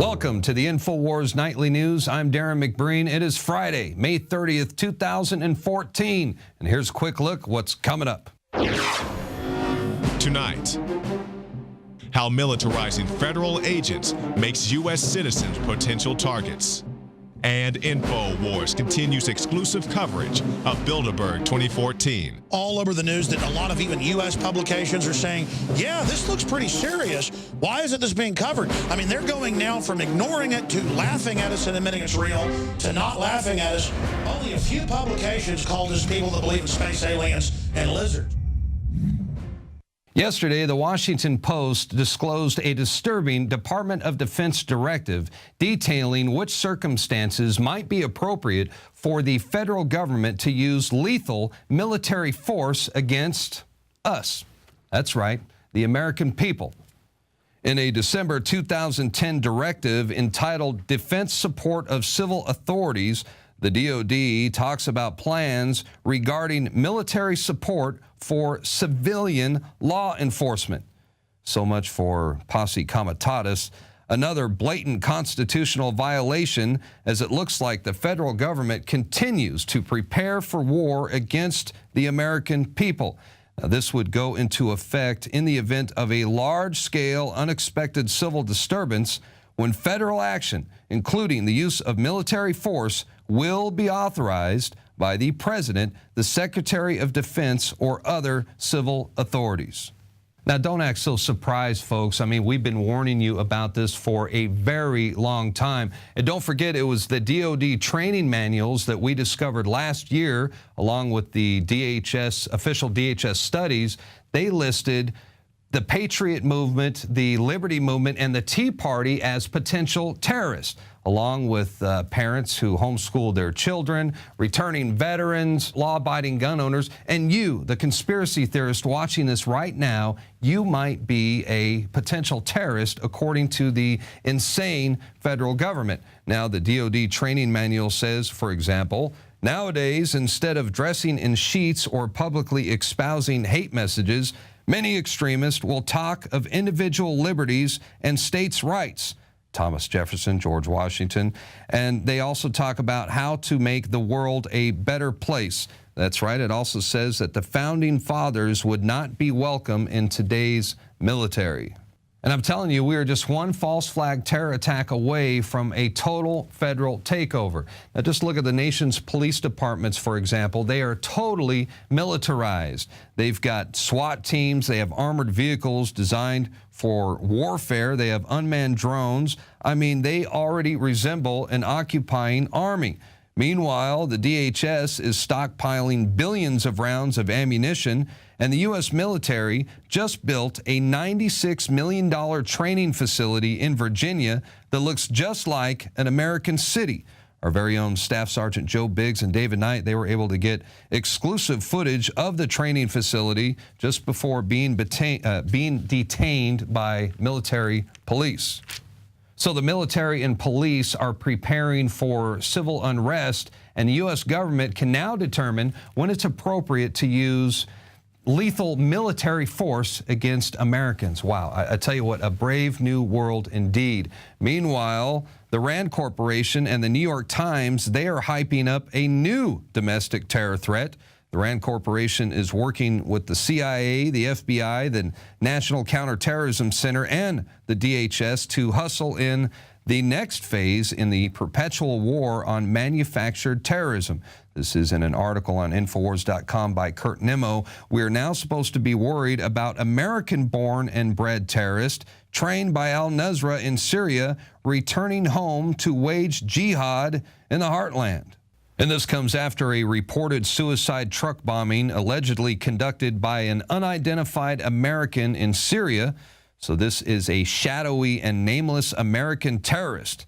Welcome to the INFOWARS Nightly News. I'm Darren McBreen. It is Friday, May 30th, 2014. And here's a quick look what's coming up. Tonight, how militarizing federal agents makes U.S. citizens potential targets. And INFOWARS continues exclusive coverage of Bilderberg 2014. All over the news that a lot of even U.S. publications are saying, yeah, this looks pretty serious. Why isn't this being covered? I mean, they're going now from ignoring it to laughing at us and admitting it's real to not laughing at us. Only a few publications called us people that believe in space aliens and lizards. Yesterday, the Washington Post disclosed a disturbing Department of Defense directive detailing which circumstances might be appropriate for the federal government to use lethal military force against us. That's right, the American people. In a December 2010 directive entitled Defense Support of Civil Authorities, the DoD talks about plans regarding military support for civilian law enforcement. So much for posse comitatus, another blatant constitutional violation, as it looks like the federal government continues to prepare for war against the American people. Now, this would go into effect in the event of a large-scale, unexpected civil disturbance when federal action, including the use of military force, will be authorized by the President, the Secretary of Defense, or other civil authorities. Now, don't act so surprised, folks. I mean, we've been warning you about this for a very long time. And don't forget, it was the DoD training manuals that we discovered last year, along with the official DHS studies. They listed the Patriot Movement, the Liberty Movement, and the Tea Party as potential terrorists, along with parents who homeschool their children, returning veterans, law-abiding gun owners, and you, the conspiracy theorist watching this right now, you might be a potential terrorist according to the insane federal government. Now, the DoD training manual says, for example, nowadays, instead of dressing in sheets or publicly espousing hate messages, many extremists will talk of individual liberties and states' rights. Thomas Jefferson, George Washington, and they also talk about how to make the world a better place. That's right. It also says that the founding fathers would not be welcome in today's military. And I'm telling you, we are just one false flag terror attack away from a total federal takeover. Now, just look at the nation's police departments, for example. They are totally militarized. They've got SWAT teams. They have armored vehicles designed for warfare. They have unmanned drones. I mean, they already resemble an occupying army. Meanwhile, the DHS is stockpiling billions of rounds of ammunition, and the U.S. military just built a $96 million training facility in Virginia that looks just like an American city. Our very own Staff Sergeant Joe Biggs and David Knight, they were able to get exclusive footage of the training facility just before being detained by military police. So the military and police are preparing for civil unrest, and the U.S. government can now determine when it's appropriate to use lethal military force against Americans. Wow, I tell you what, a brave new world indeed. Meanwhile, the Rand Corporation and the New York Times, they are hyping up a new domestic terror threat. The Rand Corporation is working with the CIA, the FBI, the National Counterterrorism Center, and the DHS to hustle in the next phase in the perpetual war on manufactured terrorism. This is in an article on Infowars.com by Kurt Nimmo. We are now supposed to be worried about American-born and bred terrorists trained by al-Nusra in Syria returning home to wage jihad in the heartland. And this comes after a reported suicide truck bombing allegedly conducted by an unidentified American in Syria. So this is a shadowy and nameless American terrorist.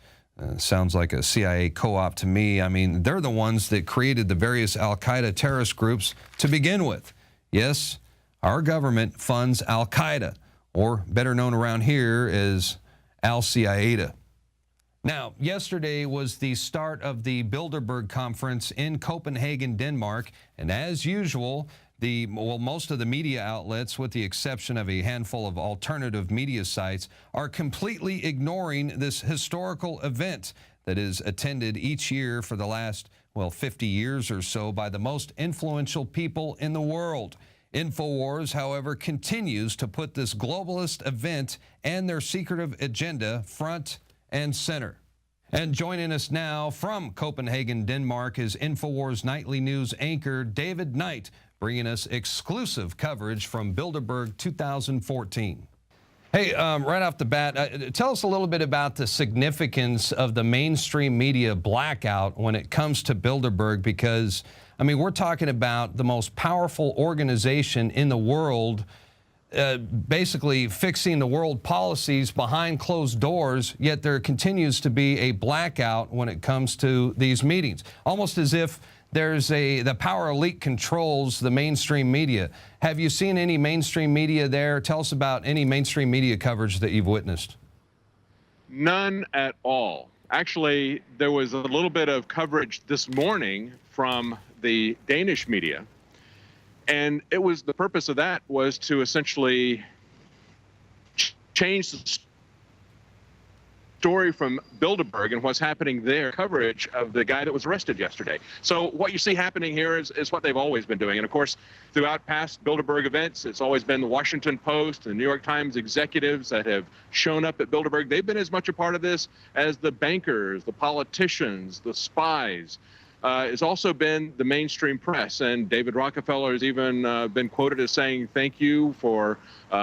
Sounds like a CIA co-op to me. I mean, they're the ones that created the various al-Qaeda terrorist groups to begin with. Yes, our government funds al-Qaeda, or better known around here as al-Qaeda. Now, yesterday was the start of the Bilderberg Conference in Copenhagen, Denmark, and as usual, Most of the media outlets, with the exception of a handful of alternative media sites, are completely ignoring this historical event that is attended each year for the last, 50 years or so by the most influential people in the world. INFOWARS, however, continues to put this globalist event and their secretive agenda front and center. And joining us now from Copenhagen, Denmark, is INFOWARS Nightly News anchor David Knight, bringing us exclusive coverage from Bilderberg 2014. Hey, right off the bat, tell us a little bit about the significance of the mainstream media blackout when it comes to Bilderberg, because, we're talking about the most powerful organization in the world, basically fixing the world policies behind closed doors, yet there continues to be a blackout when it comes to these meetings, almost as if the power elite controls the mainstream media. Have you seen any mainstream media there? Tell us about any mainstream media coverage that you've witnessed. None at all. Actually, there was a little bit of coverage this morning from the Danish media, and the purpose of that was to essentially change the story from Bilderberg and what's happening there, coverage of the guy that was arrested yesterday. So what you see happening here is what they've always been doing. And of course, throughout past Bilderberg events, it's always been the Washington Post and the New York Times executives that have shown up at Bilderberg. They've been as much a part of this as the bankers, the politicians, the spies. It's also been the mainstream press, and David Rockefeller has even been quoted as saying, "Thank you for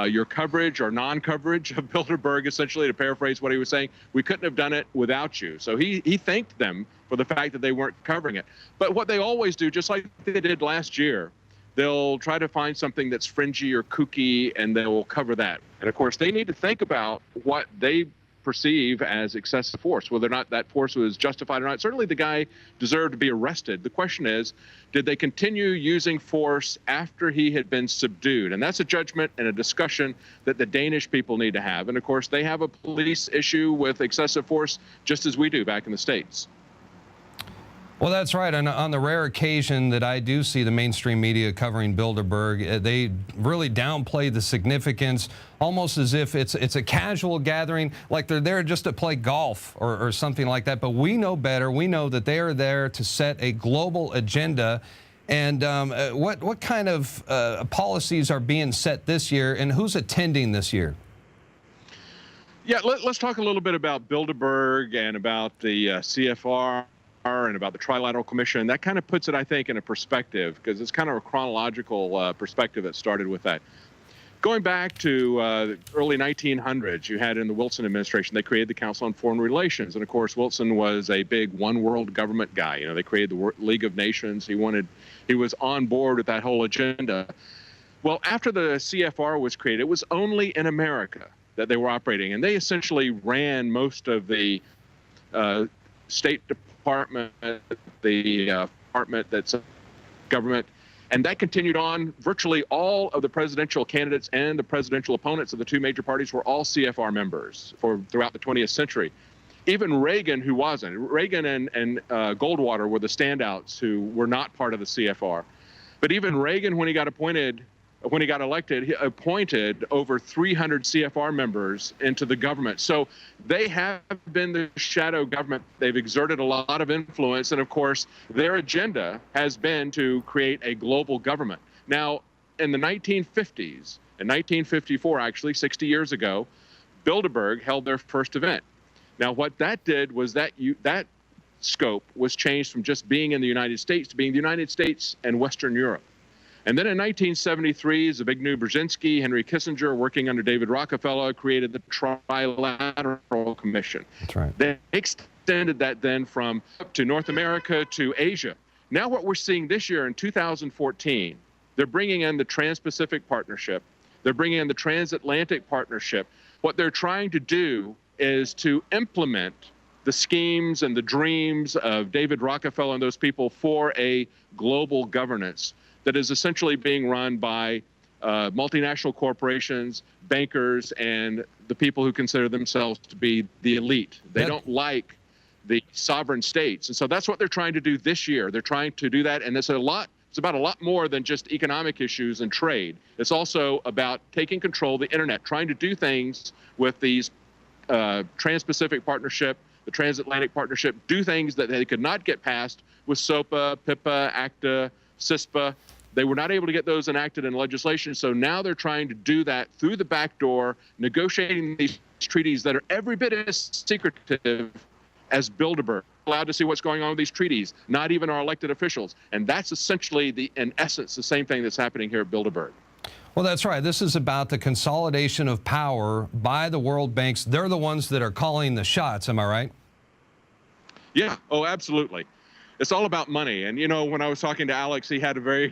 your coverage or non-coverage of Bilderberg," essentially, to paraphrase what he was saying. "We couldn't have done it without you." So he thanked them for the fact that they weren't covering it. But what they always do, just like they did last year, they'll try to find something that's fringy or kooky, and they will cover that. And of course, they need to think about what they perceive as excessive force, whether or not that force was justified or not. Certainly the guy deserved to be arrested. The question is, did they continue using force after he had been subdued? And that's a judgment and a discussion that the Danish people need to have. And of course, they have a police issue with excessive force, just as we do back in the States. Well, that's right. And on the rare occasion that I do see the mainstream media covering Bilderberg, they really downplay the significance, almost as if it's a casual gathering, like they're there just to play golf or something like that. But we know better. We know that they are there to set a global agenda. And what kind of policies are being set this year, and who's attending this year? Yeah, let's talk a little bit about Bilderberg and about the CFR. And about the Trilateral Commission. That kind of puts it, I think, in a perspective, because it's kind of a chronological perspective that started with that. Going back to the early 1900s, you had in the Wilson administration, they created the Council on Foreign Relations. And of course, Wilson was a big one world government guy. You know, they created the League of Nations. He was on board with that whole agenda. Well, after the CFR was created, it was only in America that they were operating. And they essentially ran most of the State Department, the department that's government, and that continued on. Virtually all of the presidential candidates and the presidential opponents of the two major parties were all CFR members throughout the 20th century. Even Reagan, who wasn't. Reagan and Goldwater were the standouts who were not part of the CFR. But even Reagan, when he got elected, he appointed over 300 CFR members into the government. So they have been the shadow government. They've exerted a lot of influence. And of course, their agenda has been to create a global government. Now, in the 1950s, in 1954, actually, 60 years ago, Bilderberg held their first event. Now, what that did was that scope was changed from just being in the United States to being the United States and Western Europe. And then in 1973, Zbigniew Brzezinski, Henry Kissinger, working under David Rockefeller, created the Trilateral Commission. That's right. They extended that then from to North America to Asia. Now what we're seeing this year in 2014, they're bringing in the Trans-Pacific Partnership. They're bringing in the Transatlantic Partnership. What they're trying to do is to implement the schemes and the dreams of David Rockefeller and those people for a global governance that is essentially being run by multinational corporations, bankers, and the people who consider themselves to be the elite. They don't like the sovereign states. And so that's what they're trying to do this year. They're trying to do that, and it's a lot It's about a lot more than just economic issues and trade. It's also about taking control of the internet, trying to do things with these Trans-Pacific Partnership, the Transatlantic Partnership, do things that they could not get passed with SOPA, PIPA, ACTA, CISPA. They were not able to get those enacted in legislation, so now they're trying to do that through the back door, negotiating these treaties that are every bit as secretive as Bilderberg. Allowed to see what's going on with these treaties, not even our elected officials. And that's essentially, in essence, the same thing that's happening here at Bilderberg. Well, that's right. This is about the consolidation of power by the world banks. They're the ones that are calling the shots. Am I right? Yeah. Oh, absolutely. It's all about money. And, you know, when I was talking to Alex, he had a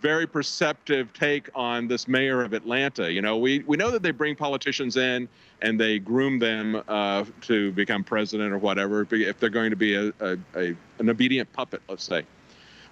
very perceptive take on this mayor of Atlanta. You know, we know that they bring politicians in and they groom them to become president or whatever, if they're going to be an obedient puppet, let's say.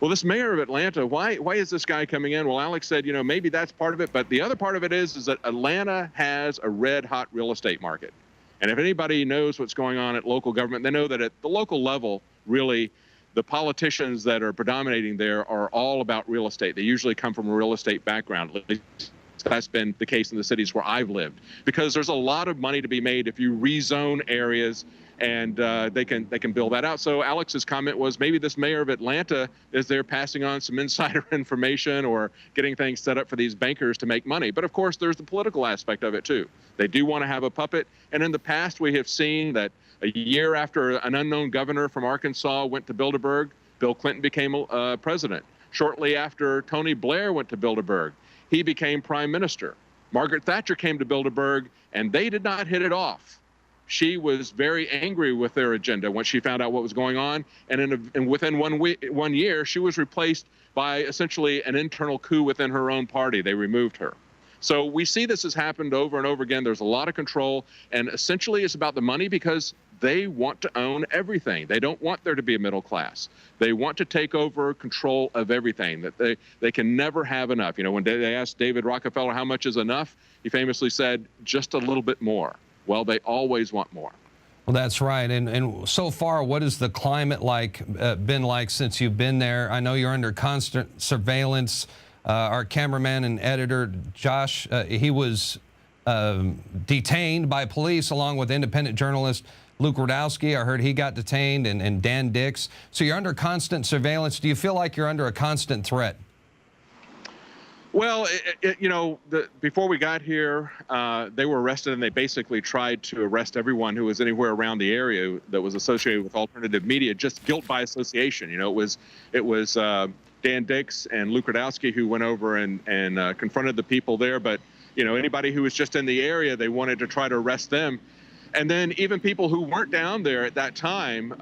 Well, this mayor of Atlanta, why is this guy coming in? Well, Alex said, you know, maybe that's part of it, but the other part of it is that Atlanta has a red-hot real estate market. And if anybody knows what's going on at local government, they know that at the local level, really, the politicians that are predominating there are all about real estate. They usually come from a real estate background. At least that's been the case in the cities where I've lived, because there's a lot of money to be made if you rezone areas and they can build that out. So Alex's comment was maybe this mayor of Atlanta is there passing on some insider information or getting things set up for these bankers to make money. But of course, there's the political aspect of it too. They do want to have a puppet. And in the past, we have seen that a year after an unknown governor from Arkansas went to Bilderberg, Bill Clinton became president. Shortly after Tony Blair went to Bilderberg, he became prime minister. Margaret Thatcher came to Bilderberg, and they did not hit it off. She was very angry with their agenda once she found out what was going on, and within 1 year, she was replaced by essentially an internal coup within her own party. They removed her. So we see this has happened over and over again. There's a lot of control, and essentially it's about the money because they want to own everything. They don't want there to be a middle class. They want to take over control of everything, that they can never have enough. You know, when they asked David Rockefeller how much is enough, he famously said, just a little bit more. Well, they always want more. Well, that's right. And so far, what has the climate been like since you've been there? I know you're under constant surveillance. Our cameraman and editor, Josh, he was detained by police along with independent journalist Luke Rudowski. I heard he got detained, and Dan Dix. So you're under constant surveillance. Do you feel like you're under a constant threat? Well, you know, before we got here, they were arrested, and they basically tried to arrest everyone who was anywhere around the area that was associated with alternative media, just guilt by association. You know, it was Dan Dix and Luke Rudowski who went over and confronted the people there. But, you know, anybody who was just in the area, they wanted to try to arrest them. And then even people who weren't down there at that time,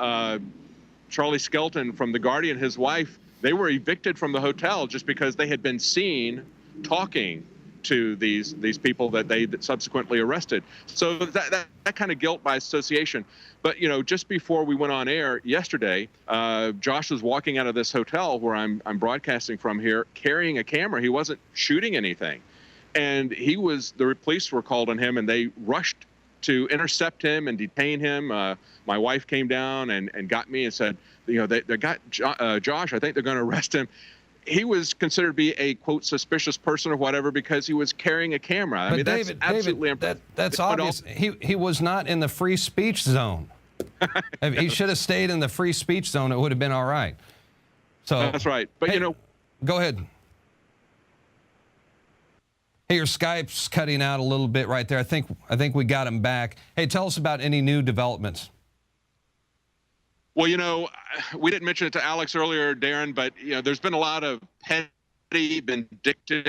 Charlie Skelton from The Guardian, his wife, they were evicted from the hotel just because they had been seen talking to these people that they subsequently arrested. So that kind of guilt by association. But, you know, just before we went on air yesterday, Josh was walking out of this hotel where I'm broadcasting from here, carrying a camera. He wasn't shooting anything. And the police were called on him, and they rushed to intercept him and detain him. My wife came down and got me and said, you know, they got Josh. I think they're going to arrest him. He was considered to be a, quote, suspicious person or whatever because he was carrying a camera. I mean, David, that's absolutely impressive. That's obvious. He was not in the free speech zone. If he should have stayed in the free speech zone, it would have been all right. So that's right. But, you know. Go ahead. Hey, your Skype's cutting out a little bit right there. I think we got him back. Hey, tell us about any new developments. Well, you know, we didn't mention it to Alex earlier, Darren, but, you know, there's been a lot of petty, vindictive